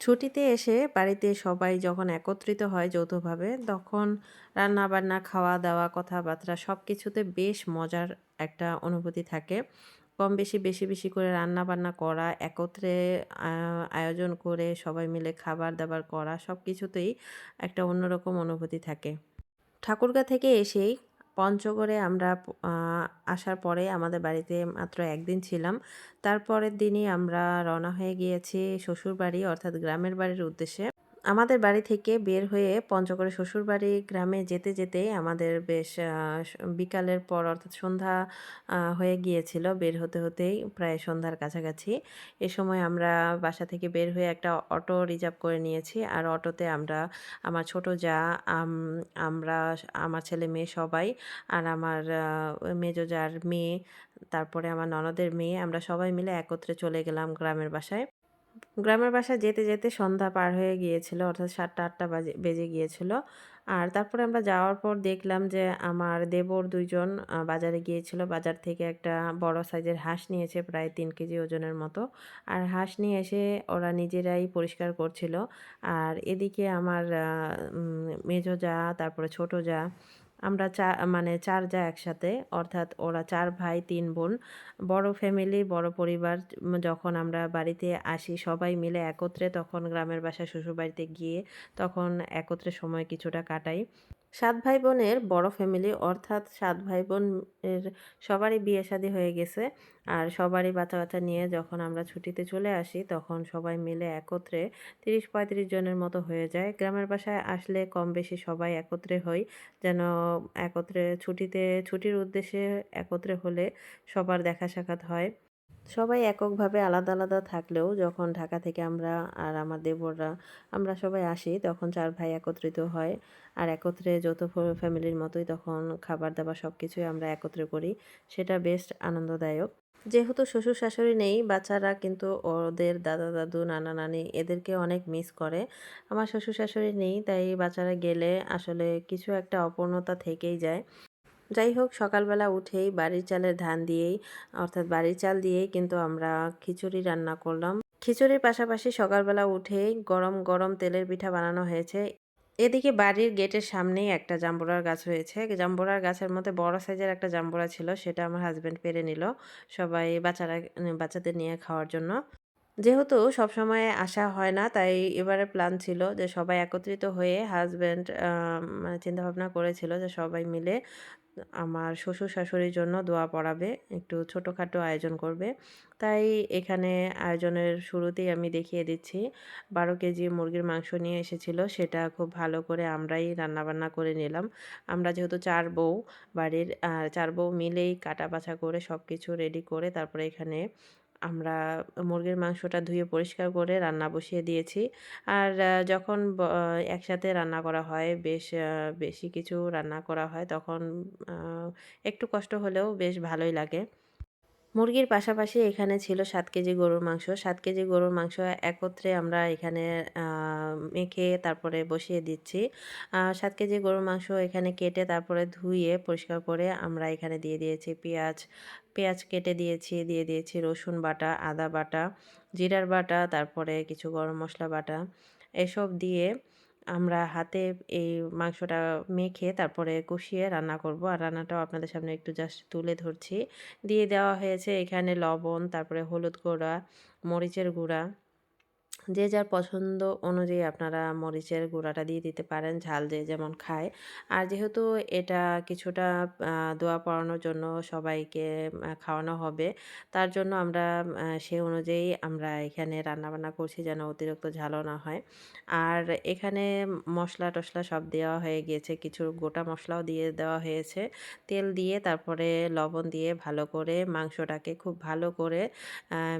ছুটিতে এসে বাড়িতে সবাই যখন একত্রিত হয় যৌথভাবে, তখন রান্নাবান্না, খাওয়া-দাওয়া, কথাবার্তা সবকিছুতে বেশ মজার একটা অনুভূতি থাকে। কম বেশি, বেশি, বেশি করে রান্নাবান্না করা, একত্রে আ আয়োজন করে সবাই মিলে খাবার-দাবার করা সবকিছুতেই একটা অন্যরকম অনুভূতি থাকে। ঠাকুরগাঁ থেকে এসেই পঞ্চগড়ে আমরা আসার পরে আমাদের বাড়িতে মাত্র ১ দিন ছিলাম। তারপরের দিনই আমরা রওনা হয়ে গিয়েছি শ্বশুরবাড়ি অর্থাৎ গ্রামের বাড়ির উদ্দেশ্যে। আমাদের বাড়ি থেকে বের হয়ে পঞ্চগড়ের শ্বশুরবাড়ি গ্রামে যেতে, যেতেই আমাদের বেশ স বিকালের পর অর্থাৎ সন্ধ্যা হয়ে গিয়েছিল। বের হতে, হতেই প্রায় সন্ধ্যার কাছাকাছি। এ সময় আমরা বাসা থেকে বের হয়ে একটা অটো রিজার্ভ করে নিয়েছি। আর অটোতে আমরা আমার ছোট জা, আম আমরা, আমার ছেলে-মেয়ে সবাই আর আমার মেজো জার মেয়ে, তারপরে আমার ননদের মেয়ে আমরা সবাই মিলে একত্রে চলে গেলাম গ্রামের বাসায়। গ্রামের বাসায় যেতে, যেতে সন্ধ্যা পার হয়ে গিয়েছিল অর্থাৎ ৭ঃ০০-৮ঃ০০ বেজে গিয়েছিল। আর তারপরে আমরা যাওয়ার পর দেখলাম যে আমার দেবর ২ জন বাজারে গিয়েছিল। বাজার থেকে একটা বড় সাইজের হাঁস নিয়েছে প্রায় ৩ কেজি ওজনের মতো। আর হাঁস নিয়ে এসে ওরা নিজেরাই পরিষ্কার করছিল। আর এদিকে আমার মেজো জা, তারপরে ছোট জা, আমরা মানে ৪ জা একসাথে অর্থাৎ ওরা ৪ ভাই ৩ বোন। বড় ফ্যামিলি, বড় পরিবার যখন আমরা বাড়িতে আসি সবাই মিলে একত্রে তখন গ্রামের বাসায় শ্বশুরবাড়িতে গিয়ে তখন একত্রে সময় কিছুটা কাটাই। ৭ ভাই-বোনের বড় ফ্যামিলি অর্থাৎ ৭ ভাই-বোন এর সবারই বিয়ে-শাদী হয়ে গেছে। আর সবারই বাচ্চা-কাচ্চা নিয়ে যখন আমরা ছুটিতে চলে আসি তখন সবাই মিলে একত্রে ৩০-৩৫ জনের মতো হয়ে যায়। গ্রামের বাসায় আসলে কম বেশি সবাই একত্রে হই। যেন একত্রে ছুটির উদ্দেশ্যে একত্রে হলে সবার দেখা সাক্ষাৎ হয়। সবাই এককভাবে আলাদা, আলাদা থাকলেও যখন ঢাকা থেকে আমরা আর আমার দেবররা আমরা সবাই আসি তখন ৪ ভাই একত্রিত হয়। আর একত্রে যৌথ ফ্যামিলির মতোই তখন খাবার-দাবার সবকিছুই আমরা একত্রে করি। সেটা বেশ আনন্দদায়ক। যেহেতু শ্বশুর-শাশুড়ি নেই, বাচ্চারা কিন্তু ওদের দাদা-দাদু, নানা-নানি এদেরকে অনেক মিস করে। আমার শ্বশুর-শাশুড়ি নেই, তাই বাচ্চারা গেলে আসলে কিছু একটা অপূর্ণতা থেকেই যায়। যাই হোক সকালবেলা উঠেই বাড়ির চালের ধান দিয়েই অর্থাৎ বাড়ির চাল দিয়েই কিন্তু আমরা খিচুড়ি রান্না করলাম। খিচুড়ির পাশাপাশি সকালবেলা উঠেই গরম, গরম তেলের পিঠা বানানো হয়েছে। এদিকে বাড়ির গেটের সামনেই একটা জাম্বুরার গাছ রয়েছে। জাম্বুরার গাছের মধ্যে বড় সাইজের একটা জাম্বুরা ছিল। সেটা আমার হাসব্যান্ড পেড়ে নিল। সবাই বাচ্চাদের নিয়ে খাওয়ার জন্য। যেহেতু সবসময় আসা হয় না, তাই এবারে প্ল্যান ছিল যে সবাই একত্রিত হয়ে হাসব্যান্ড মানে চিন্তাভাবনা করেছিল যে সবাই মিলে আমার শ্বশুর-শাশুড়ির জন্য দোয়া পড়াবে। একটু ছোটখাটো আয়োজন করবে। তাই এখানে আয়োজনের শুরুতেই আমি দেখিয়ে দিচ্ছি। ১২ কেজি মুরগির মাংস নিয়ে এসেছিল। সেটা খুব ভালো করে আমরাই রান্নাবান্না করে নিলাম। আমরা যেহেতু ৪ বউ বাড়ির, ৪ বউ মিলেই কাটা-বাছা করে সবকিছু রেডি করে তারপরে এখানে আমরা মুরগির মাংসটা ধুয়ে পরিষ্কার করে রান্না বসিয়ে দিয়েছি। আর যখন একসাথে রান্না করা হয় বেশ বেশি কিছু রান্না করা হয় তখন আ একটু কষ্ট হলেও বেশ ভালোই লাগে। মুরগির পাশাপাশি এখানে ছিল ৭ কেজি গরুর মাংস। ৭ কেজি গরুর মাংস একত্রে আমরা এখানে আ মেখে তারপরে বসিয়ে দিচ্ছি। ৭ কেজি গরুর মাংস এখানে কেটে তারপরে ধুয়ে পরিষ্কার করে আমরা এখানে দিয়ে দিয়েছি পেঁয়াজ। পেঁয়াজ কেটে দিয়েছি, দিয়ে দিয়েছি রসুন বাটা, আদা বাটা, জিরার বাটা, তারপরে কিছু গরম মসলা বাটা। এসব দিয়ে আমরা হাতে এই মাংসটা মেখে তারপরে কষিয়ে রান্না করব। আর রান্নাটাও আপনাদের সামনে একটু জাস্ট তুলে ধরছি। দিয়ে দেওয়া হয়েছে এখানে লবণ, তারপরে হলুদ গুঁড়া, মরিচের গুঁড়া। যে যার পছন্দ অনুযায়ী আপনারা মরিচের গুঁড়াটা দিয়ে দিতে পারেন, ঝাল যে যেমন খায়। আর যেহেতু এটা কিছুটা আ দোয়া পড়ানোর জন্য সবাইকে খাওয়ানো হবে, তার জন্য আমরা সে অনুযায়ী আমরা এখানে রান্নাবান্না করছি যেন অতিরিক্ত ঝালও না হয়। আর এখানে মসলা-টসলা সব দেওয়া হয়ে গিয়েছে। কিছু গোটা মসলাও দিয়ে দেওয়া হয়েছে। তেল দিয়ে তারপরে লবণ দিয়ে ভালো করে মাংসটাকে খুব ভালো করে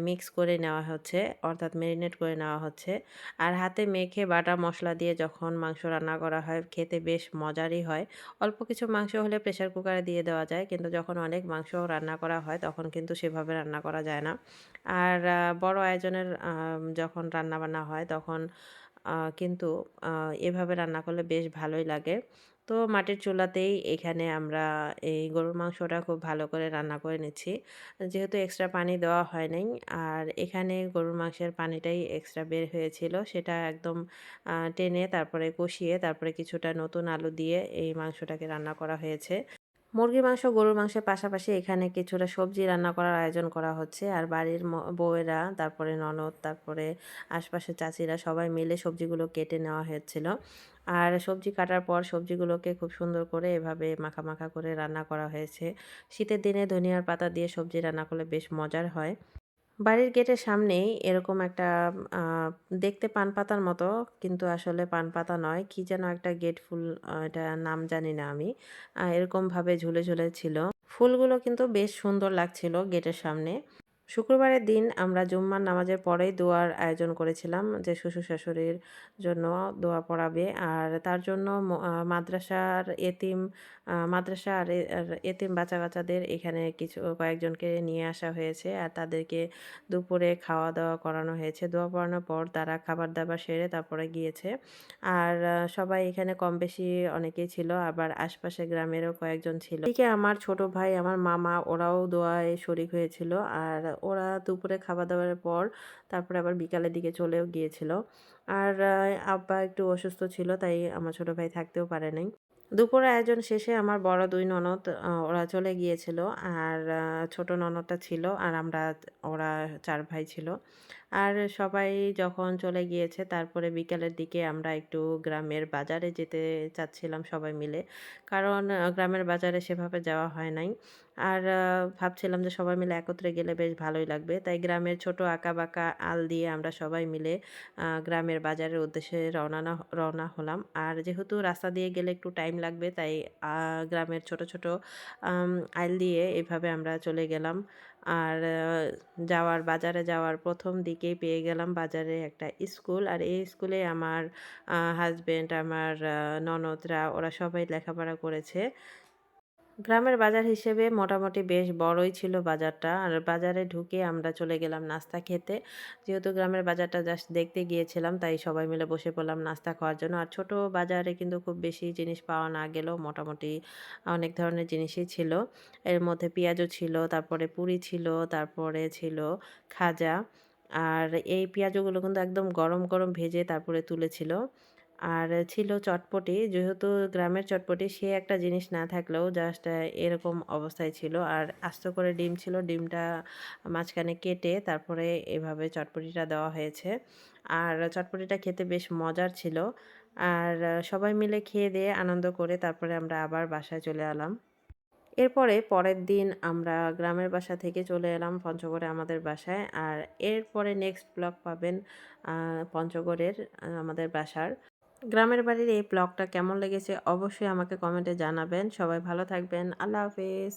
মিক্স করে নেওয়া হচ্ছে অর্থাৎ মেরিনেট করে নেওয়া হচ্ছে। আর হাতে মেখে বাটা মসলা দিয়ে যখন মাংস রান্না করা হয় খেতে বেশ মজারই হয়। অল্প কিছু মাংস হলে প্রেশার কুকারে দিয়ে দেওয়া যায়। কিন্তু যখন অনেক মাংস রান্না করা হয় তখন কিন্তু সেভাবে রান্না করা যায় না। আর বড় আয়োজনের যখন রান্নাবান্না হয় তখন কিন্তু আ এভাবে রান্না করলে বেশ ভালোই লাগে। তো মাটির চুলাতেই এখানে আমরা এই গরুর মাংসটা খুব ভালো করে রান্না করে নিচ্ছি। যেহেতু এক্সট্রা পানি দেওয়া হয় নাই, আর এখানে গরুর মাংসের পানিটাই এক্সট্রা বের হয়েছিল। সেটা একদম টেনে তারপরে কষিয়ে তারপরে কিছুটা নতুন আলু দিয়ে এই মাংসটাকে রান্না করা হয়েছে। মুরগির মাংস, গরুর মাংসের পাশাপাশি এখানে কিছুটা সবজি রান্না করার আয়োজন করা হচ্ছে। আর বাড়ির বউয়েরা, তারপরে ননদ, তারপরে আশপাশের চাচিরা সবাই মিলে সবজিগুলো কেটে নেওয়া হয়েছিল। আর সবজি কাটার পর সবজিগুলোকে খুব সুন্দর করে এভাবে মাখা, মাখা করে রান্না করা হয়েছে। শীতের দিনে ধনিয়ার পাতা দিয়ে সবজি রান্না করলে বেশ মজার হয়। বাড়ির গেটের সামনেই এরকম একটা আ দেখতে পান পাতার মতো, কিন্তু আসলে পান পাতা নয়। কি যেন একটা গেট ফুল, এটার নাম জানি না আমি। এরকমভাবে ঝুলে, ঝুলে ছিল। ফুলগুলো কিন্তু বেশ সুন্দর লাগছিল গেটের সামনে। শুক্রবারের দিন আমরা জুম্মার নামাজের পরেই দোয়ার আয়োজন করেছিলাম যে শ্বশুর-শাশুড়ির জন্য দোয়া পড়াবে। আর তার জন্য মাদ্রাসার এতিম, মাদ্রাসা আর এতিম বাচ্চা-কাচ্চাদের এখানে কয়েকজনকে নিয়ে আসা হয়েছে। আর তাদেরকে দুপুরে খাওয়া-দাওয়া করানো হয়েছে। দোয়া পড়ানোর পর তারা খাবার-দাবার সেরে তারপরে গিয়েছে। আর সবাই এখানে কমবেশি অনেকেই ছিল। আবার আশপাশের গ্রামেরও কয়েকজন ছিল। এদিকে আমার ছোট ভাই, আমার মামা ওরাও দোয়ায় শরিক হয়েছিল। আর ওরা দুপুরে খাওয়া-দাওয়ার পর তারপরে আবার বিকালের দিকে চলেও গিয়েছিল। আর আব্বা একটু অসুস্থ ছিল, তাই আমার ছোট ভাই থাকতেও পারে নাই। দুপুরের আয়োজন শেষে আমার বড় ২ ননদ ওরা চলে গিয়েছিল। আর ছোট ননদটা ছিল। আর ওরা ৪ ভাই ছিল। আর সবাই যখন চলে গিয়েছে তারপরে বিকালের দিকে আমরা একটু গ্রামের বাজারে যেতে চাচ্ছিলাম সবাই মিলে। কারণ গ্রামের বাজারে সেভাবে যাওয়া হয় নাই। আর ভাবছিলাম যে সবাই মিলে একত্রে গেলে বেশ ভালোই লাগবে। তাই গ্রামের ছোট আঁকা-বাঁকা আল দিয়ে আমরা সবাই মিলে গ্রামের বাজারের উদ্দেশ্যে রওনা হলাম। আর যেহেতু রাস্তা দিয়ে গেলে একটু টাইম লাগবে, তাই আ গ্রামের ছোট, ছোট আম আইল দিয়ে এভাবে আমরা চলে গেলাম। আর বাজারে যাওয়ার ১ম দিকেই পেয়ে গেলাম বাজারে একটা স্কুল। আর এই স্কুলে আমার হাসব্যান্ড, আমার ননদরা ওরা সবাই লেখাপড়া করেছে। গ্রামের বাজার হিসেবে মোটামুটি বেশ বড়ই ছিল বাজারটা। আর বাজারে ঢুকে আমরা চলে গেলাম নাস্তা খেতে। যেহেতু গ্রামের বাজারটা জাস্ট দেখতে গিয়েছিলাম, তাই সবাই মিলে বসে পড়লাম নাস্তা খাওয়ার জন্য। আর ছোট বাজারে কিন্তু খুব বেশি জিনিস পাওয়া না গেলেও মোটামুটি অনেক ধরনের জিনিসই ছিল। এর মধ্যে পেঁয়াজু ছিল, তারপরে পুরি ছিল, তারপরে ছিল খাজা। আর এই পেঁয়াজুগুলো কিন্তু একদম গরম, গরম ভেজে তারপরে তুলেছিল। আর ছিল চটপটি। যেহেতু গ্রামের চটপটি, সে একটা জিনিস না থাকলেও জাস্ট এরকম অবস্থায় ছিল। আর আস্ত করে ডিম ছিল। ডিমটা মাঝখানে কেটে তারপরে এভাবে চটপটিটা দেওয়া হয়েছে। আর চটপটিটা খেতে বেশ মজার ছিল। আর সবাই মিলে খেয়ে-দেয়ে আনন্দ করে তারপরে আমরা আবার বাসায় চলে এলাম। এরপরে পরের দিন আমরা গ্রামের বাসা থেকে চলে এলাম পঞ্চগড়ে আমাদের বাসায়। আর এরপরে নেক্সট ব্লগ পাবেন পঞ্চগড়ের আমাদের বাসার। গ্রামের বাড়ির এই ব্লগটা কেমন লেগেছে অবশ্যই আমাকে কমেন্টে জানাবেন। সবাই ভালো থাকবেন। আল্লাহ হাফেজ।